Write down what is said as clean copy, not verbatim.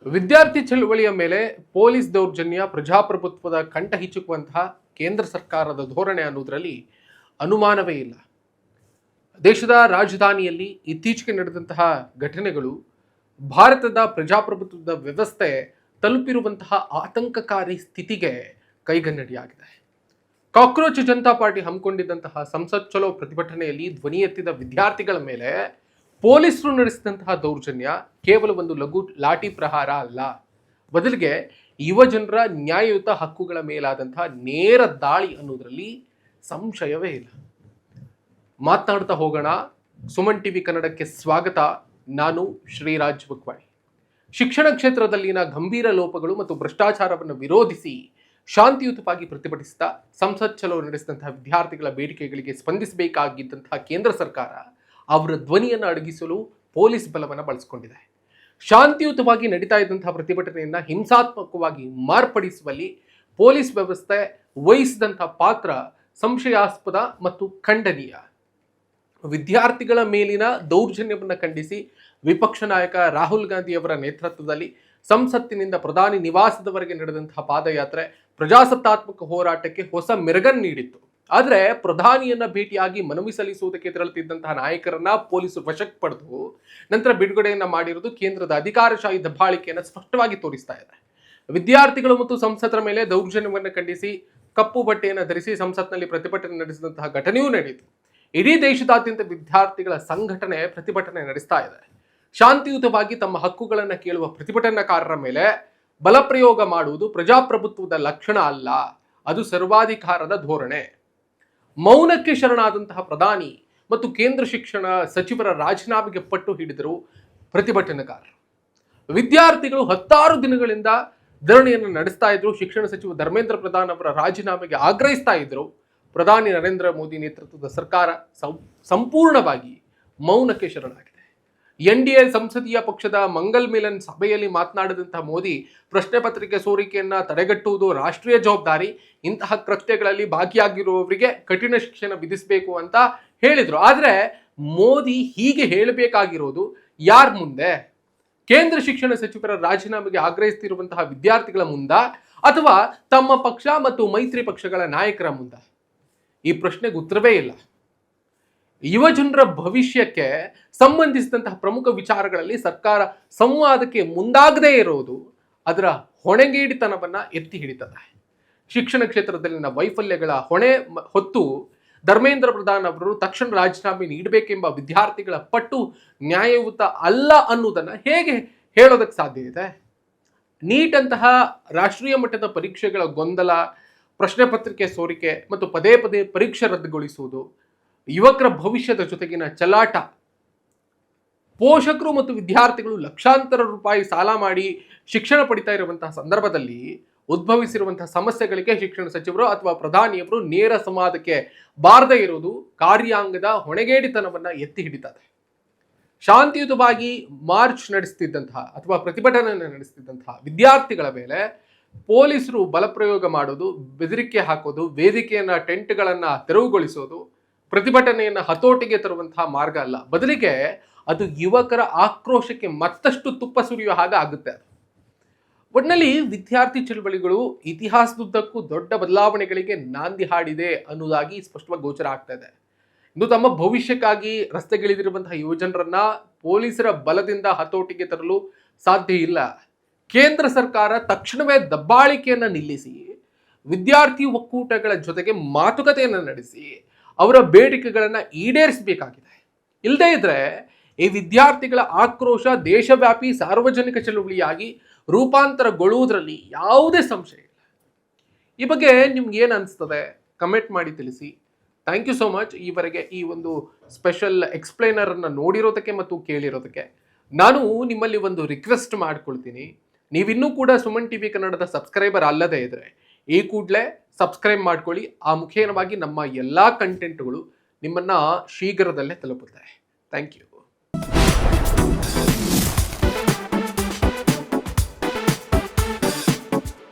ವಿದ್ಯಾರ್ಥಿ ಚಳವಳಿಯ ಮೇಲೆ ಪೊಲೀಸ್ ದೌರ್ಜನ್ಯ ಪ್ರಜಾಪ್ರಭುತ್ವದ ಕಂಠ ಹಿಚುಕುವಂತಹ ಕೇಂದ್ರ ಸರ್ಕಾರದ ಧೋರಣೆ ಅನ್ನೋದರಲ್ಲಿ ಅನುಮಾನವೇ ಇಲ್ಲ. ದೇಶದ ರಾಜಧಾನಿಯಲ್ಲಿ ಇತ್ತೀಚೆಗೆ ನಡೆದಂತಹ ಘಟನೆಗಳು ಭಾರತದ ಪ್ರಜಾಪ್ರಭುತ್ವದ ವ್ಯವಸ್ಥೆ ತಲುಪಿರುವಂತಹ ಆತಂಕಕಾರಿ ಸ್ಥಿತಿಗೆ ಕೈಗನ್ನಡಿಯಾಗಿದೆ. ಕಾಕ್ರೋಚ್ ಜನತಾ ಪಾರ್ಟಿ ಹಮ್ಮಿಕೊಂಡಿದ್ದಂತಹ ಸಂಸತ್ ಚಲೋ ಪ್ರತಿಭಟನೆಯಲ್ಲಿ ಧ್ವನಿ ಎತ್ತಿದ ವಿದ್ಯಾರ್ಥಿಗಳ ಮೇಲೆ ಪೊಲೀಸರು ನಡೆಸಿದಂತಹ ದೌರ್ಜನ್ಯ ಕೇವಲ ಒಂದು ಲಘು ಲಾಠಿ ಪ್ರಹಾರ ಅಲ್ಲ, ಬದಲಿಗೆ ಯುವ ಜನರ ನ್ಯಾಯಯುತ ಹಕ್ಕುಗಳ ಮೇಲಾದಂತಹ ನೇರ ದಾಳಿ ಅನ್ನೋದರಲ್ಲಿ ಸಂಶಯವೇ ಇಲ್ಲ. ಮಾತನಾಡ್ತಾ ಹೋಗೋಣ. ಸುಮನ್ ಟಿವಿ ಕನ್ನಡಕ್ಕೆ ಸ್ವಾಗತ. ನಾನು ಶ್ರೀರಾಜ್ ಬಕ್ವಾಡಿ. ಶಿಕ್ಷಣ ಕ್ಷೇತ್ರದಲ್ಲಿನ ಗಂಭೀರ ಲೋಪಗಳು ಮತ್ತು ಭ್ರಷ್ಟಾಚಾರವನ್ನು ವಿರೋಧಿಸಿ ಶಾಂತಿಯುತವಾಗಿ ಪ್ರತಿಭಟಿಸಿದ ಸಂಸತ್ ಚಲೋ ನಡೆಸಿದಂತಹ ವಿದ್ಯಾರ್ಥಿಗಳ ಬೇಡಿಕೆಗಳಿಗೆ ಸ್ಪಂದಿಸಬೇಕಾಗಿದ್ದಂತಹ ಕೇಂದ್ರ ಸರ್ಕಾರ ಅವರ ಧ್ವನಿಯನ್ನು ಅಡಗಿಸಲು ಪೊಲೀಸ್ ಬಲವನ್ನು ಬಳಸಿಕೊಂಡಿದೆ. ಶಾಂತಿಯುತವಾಗಿ ನಡೀತಾ ಇದ್ದಂತಹ ಪ್ರತಿಭಟನೆಯನ್ನು ಹಿಂಸಾತ್ಮಕವಾಗಿ ಮಾರ್ಪಡಿಸುವಲ್ಲಿ ಪೊಲೀಸ್ ವ್ಯವಸ್ಥೆ ವಹಿಸಿದಂತಹ ಪಾತ್ರ ಸಂಶಯಾಸ್ಪದ ಮತ್ತು ಖಂಡನೀಯ. ವಿದ್ಯಾರ್ಥಿಗಳ ಮೇಲಿನ ದೌರ್ಜನ್ಯವನ್ನು ಖಂಡಿಸಿ ವಿಪಕ್ಷ ನಾಯಕ ರಾಹುಲ್ ಗಾಂಧಿ ಅವರ ನೇತೃತ್ವದಲ್ಲಿ ಸಂಸತ್ತಿನಿಂದ ಪ್ರಧಾನಿ ನಿವಾಸದವರೆಗೆ ನಡೆದಂತಹ ಪಾದಯಾತ್ರೆ ಪ್ರಜಾಸತ್ತಾತ್ಮಕ ಹೋರಾಟಕ್ಕೆ ಹೊಸ ಮೆರಗನ್ನು ನೀಡಿತ್ತು. ಆದರೆ ಪ್ರಧಾನಿಯನ್ನ ಭೇಟಿಯಾಗಿ ಮನವಿ ಸಲ್ಲಿಸುವುದಕ್ಕೆ ತೆರಳುತ್ತಿದ್ದಂತಹ ನಾಯಕರನ್ನ ಪೊಲೀಸರು ವಶಕ್ಕೆ ಪಡೆದು ನಂತರ ಬಿಡುಗಡೆಯನ್ನ ಮಾಡಿರುವುದು ಕೇಂದ್ರದ ಅಧಿಕಾರಶಾಹಿ ದಬ್ಬಾಳಿಕೆಯನ್ನು ಸ್ಪಷ್ಟವಾಗಿ ತೋರಿಸ್ತಾ ಇದೆ. ವಿದ್ಯಾರ್ಥಿಗಳು ಮತ್ತು ಸಂಸದರ ಮೇಲೆ ದೌರ್ಜನ್ಯವನ್ನು ಖಂಡಿಸಿ ಕಪ್ಪು ಬಟ್ಟೆಯನ್ನು ಧರಿಸಿ ಸಂಸತ್ನಲ್ಲಿ ಪ್ರತಿಭಟನೆ ನಡೆಸಿದಂತಹ ಘಟನೆಯೂ ನಡೆಯಿತು. ಇಡೀ ದೇಶದಾದ್ಯಂತ ವಿದ್ಯಾರ್ಥಿಗಳ ಸಂಘಟನೆ ಪ್ರತಿಭಟನೆ ನಡೆಸ್ತಾ ಇದೆ. ಶಾಂತಿಯುತವಾಗಿ ತಮ್ಮ ಹಕ್ಕುಗಳನ್ನು ಕೇಳುವ ಪ್ರತಿಭಟನಾಕಾರರ ಮೇಲೆ ಬಲಪ್ರಯೋಗ ಮಾಡುವುದು ಪ್ರಜಾಪ್ರಭುತ್ವದ ಲಕ್ಷಣ ಅಲ್ಲ, ಅದು ಸರ್ವಾಧಿಕಾರದ ಧೋರಣೆ. ಮೌನಕ್ಕೆ ಶರಣಾದಂತಹ ಪ್ರಧಾನಿ ಮತ್ತು ಕೇಂದ್ರ ಶಿಕ್ಷಣ ಸಚಿವರ ರಾಜೀನಾಮೆಗೆ ಪಟ್ಟು ಹಿಡಿದರು ಪ್ರತಿಭಟನಾಕಾರರು. ವಿದ್ಯಾರ್ಥಿಗಳು 16 ದಿನಗಳಿಂದ ಧರಣಿಯನ್ನು ನಡೆಸ್ತಾ ಇದ್ರು. ಶಿಕ್ಷಣ ಸಚಿವ ಧರ್ಮೇಂದ್ರ ಪ್ರಧಾನ್ ಅವರ ರಾಜೀನಾಮೆಗೆ ಆಗ್ರಹಿಸ್ತಾ ಇದ್ರು. ಪ್ರಧಾನಿ ನರೇಂದ್ರ ಮೋದಿ ನೇತೃತ್ವದ ಸರ್ಕಾರ ಸಂಪೂರ್ಣವಾಗಿ ಮೌನಕ್ಕೆ ಶರಣಾಗಿದೆ. NDA ಸಂಸದೀಯ ಪಕ್ಷದ ಮಂಗಲ್ ಮಿಲನ್ ಸಭೆಯಲ್ಲಿ ಮಾತನಾಡಿದಂತಹ ಮೋದಿ ಪ್ರಶ್ನೆ ಪತ್ರಿಕೆ ಸೋರಿಕೆಯನ್ನ ತಡೆಗಟ್ಟುವುದು ರಾಷ್ಟ್ರೀಯ ಜವಾಬ್ದಾರಿ, ಇಂತಹ ಕೃತ್ಯಗಳಲ್ಲಿ ಭಾಗಿಯಾಗಿರುವವರಿಗೆ ಕಠಿಣ ಶಿಕ್ಷಣ ವಿಧಿಸಬೇಕು ಅಂತ ಹೇಳಿದ್ರು. ಆದರೆ ಮೋದಿ ಹೀಗೆ ಹೇಳಬೇಕಾಗಿರೋದು ಯಾರ ಮುಂದೆ? ಕೇಂದ್ರ ಶಿಕ್ಷಣ ಸಚಿವರ ರಾಜೀನಾಮೆಗೆ ಆಗ್ರಹಿಸುತ್ತಿರುವಂತಹ ವಿದ್ಯಾರ್ಥಿಗಳ ಮುಂದ ಅಥವಾ ತಮ್ಮ ಪಕ್ಷ ಮತ್ತು ಮೈತ್ರಿ ಪಕ್ಷಗಳ ನಾಯಕರ ಮುಂದ? ಈ ಪ್ರಶ್ನೆಗೆ ಉತ್ತರವೇ ಇಲ್ಲ. ಯುವ ಜನರ ಭವಿಷ್ಯಕ್ಕೆ ಸಂಬಂಧಿಸಿದಂತಹ ಪ್ರಮುಖ ವಿಚಾರಗಳಲ್ಲಿ ಸರ್ಕಾರ ಸಂವಾದಕ್ಕೆ ಮುಂದಾಗದೇ ಇರೋದು ಅದರ ಹೊಣೆಗೇಡಿತನವನ್ನ ಎತ್ತಿ ಹಿಡಿತದೆ. ಶಿಕ್ಷಣ ಕ್ಷೇತ್ರದಲ್ಲಿನ ವೈಫಲ್ಯಗಳ ಹೊಣೆ ಹೊತ್ತು ಧರ್ಮೇಂದ್ರ ಪ್ರಧಾನ್ ಅವರು ತಕ್ಷಣ ರಾಜೀನಾಮೆ ನೀಡಬೇಕೆಂಬ ವಿದ್ಯಾರ್ಥಿಗಳ ಪಟ್ಟು ನ್ಯಾಯಯುತ ಅಲ್ಲ ಅನ್ನೋದನ್ನ ಹೇಗೆ ಹೇಳೋದಕ್ಕೆ ಸಾಧ್ಯ ಇದೆ? ನೀಟ್ ಅಂತಹ ರಾಷ್ಟ್ರೀಯ ಮಟ್ಟದ ಪರೀಕ್ಷೆಗಳ ಗೊಂದಲ, ಪ್ರಶ್ನೆ ಪತ್ರಿಕೆ ಸೋರಿಕೆ ಮತ್ತು ಪದೇ ಪದೇ ಪರೀಕ್ಷೆ ರದ್ದುಗೊಳಿಸುವುದು, ಯುವಕರ ಭವಿಷ್ಯದ ಜೊತೆಗಿನ ಚಲಾಟ, ಪೋಷಕರು ಮತ್ತು ವಿದ್ಯಾರ್ಥಿಗಳು ಲಕ್ಷಾಂತರ ರೂಪಾಯಿ ಸಾಲ ಮಾಡಿ ಶಿಕ್ಷಣ ಪಡಿತಾ ಇರುವಂತಹ ಸಂದರ್ಭದಲ್ಲಿ ಉದ್ಭವಿಸಿರುವಂತಹ ಸಮಸ್ಯೆಗಳಿಗೆ ಶಿಕ್ಷಣ ಸಚಿವರು ಅಥವಾ ಪ್ರಧಾನಿಯವರು ನೇರ ಸಂವಾದಕ್ಕೆ ಬಾರದೇ ಇರುವುದು ಕಾರ್ಯಾಂಗದ ಹೊಣೆಗೇಡಿತನವನ್ನ ಎತ್ತಿ ಹಿಡಿತದೆ. ಶಾಂತಿಯುತವಾಗಿ ಮಾರ್ಚ್ ನಡೆಸ್ತಿದ್ದಂತಹ ಅಥವಾ ಪ್ರತಿಭಟನೆಯನ್ನು ನಡೆಸ್ತಿದ್ದಂತಹ ವಿದ್ಯಾರ್ಥಿಗಳ ಮೇಲೆ ಪೊಲೀಸರು ಬಲಪ್ರಯೋಗ ಮಾಡೋದು, ಬೆದರಿಕೆ ಹಾಕೋದು, ವೇದಿಕೆಯನ್ನ ಟೆಂಟ್ಗಳನ್ನ ತೆರವುಗೊಳಿಸೋದು ಪ್ರತಿಭಟನೆಯನ್ನು ಹತೋಟಿಗೆ ತರುವಂತಹ ಮಾರ್ಗ ಅಲ್ಲ, ಬದಲಿಗೆ ಅದು ಯುವಕರ ಆಕ್ರೋಶಕ್ಕೆ ಮತ್ತಷ್ಟು ತುಪ್ಪ ಸುರಿಯುವ ಹಾಗೆ ಆಗುತ್ತೆ. ಒಟ್ಟಿನಲ್ಲಿ ವಿದ್ಯಾರ್ಥಿ ಚಳವಳಿಗಳು ಇತಿಹಾಸದುದ್ದಕ್ಕೂ ದೊಡ್ಡ ಬದಲಾವಣೆಗಳಿಗೆ ನಾಂದಿ ಹಾಡಿದೆ ಅನ್ನೋದಾಗಿ ಸ್ಪಷ್ಟವಾಗಿ ಗೋಚರ ಆಗ್ತಾ ಇದೆ. ಇನ್ನು ತಮ್ಮ ಭವಿಷ್ಯಕ್ಕಾಗಿ ರಸ್ತೆಗಿಳಿದಿರುವಂತಹ ಯುವಜನರನ್ನ ಪೊಲೀಸರ ಬಲದಿಂದ ಹತೋಟಿಗೆ ತರಲು ಸಾಧ್ಯ ಇಲ್ಲ. ಕೇಂದ್ರ ಸರ್ಕಾರ ತಕ್ಷಣವೇ ದಬ್ಬಾಳಿಕೆಯನ್ನು ನಿಲ್ಲಿಸಿ ವಿದ್ಯಾರ್ಥಿ ಒಕ್ಕೂಟಗಳ ಜೊತೆಗೆ ಮಾತುಕತೆಯನ್ನು ನಡೆಸಿ ಅವರ ಬೇಡಿಕೆಗಳನ್ನು ಈಡೇರಿಸಬೇಕಾಗಿದೆ. ಇಲ್ಲದೇ ಇದ್ರೆ ಈ ವಿದ್ಯಾರ್ಥಿಗಳ ಆಕ್ರೋಶ ದೇಶವ್ಯಾಪಿ ಸಾರ್ವಜನಿಕ ಚಳುವಳಿಯಾಗಿ ರೂಪಾಂತರಗೊಳ್ಳುವುದರಲ್ಲಿ ಯಾವುದೇ ಸಂಶಯ ಇಲ್ಲ. ಈ ಬಗ್ಗೆ ನಿಮ್ಗೆ ಏನು ಅನಿಸ್ತದೆ ಕಮೆಂಟ್ ಮಾಡಿ ತಿಳಿಸಿ. Thank you so much. ಈವರೆಗೆ ಈ ಒಂದು ಸ್ಪೆಷಲ್ ಎಕ್ಸ್ಪ್ಲೈನರ್ ಅನ್ನು ನೋಡಿರೋದಕ್ಕೆ ಮತ್ತು ಕೇಳಿರೋದಕ್ಕೆ. ನಾನು ನಿಮ್ಮಲ್ಲಿ ಒಂದು ರಿಕ್ವೆಸ್ಟ್ ಮಾಡ್ಕೊಳ್ತೀನಿ. ನೀವಿನ್ನೂ ಕೂಡ ಸುಮನ್ ಟಿವಿ ಕನ್ನಡದ ಸಬ್ಸ್ಕ್ರೈಬರ್ ಅಲ್ಲದೇ ಇದ್ರೆ ಈ ಕೂಡಲೇ ಸಬ್ಸ್ಕ್ರೈಬ್ ಮಾಡ್ಕೊಳ್ಳಿ. ಆ ಮುಖೇನವಾಗಿ ನಮ್ಮ ಎಲ್ಲ ಕಂಟೆಂಟ್ಗಳು ನಿಮ್ಮನ್ನ ಶೀಘ್ರದಲ್ಲೇ ತಲುಪುತ್ತೆ. Thank you.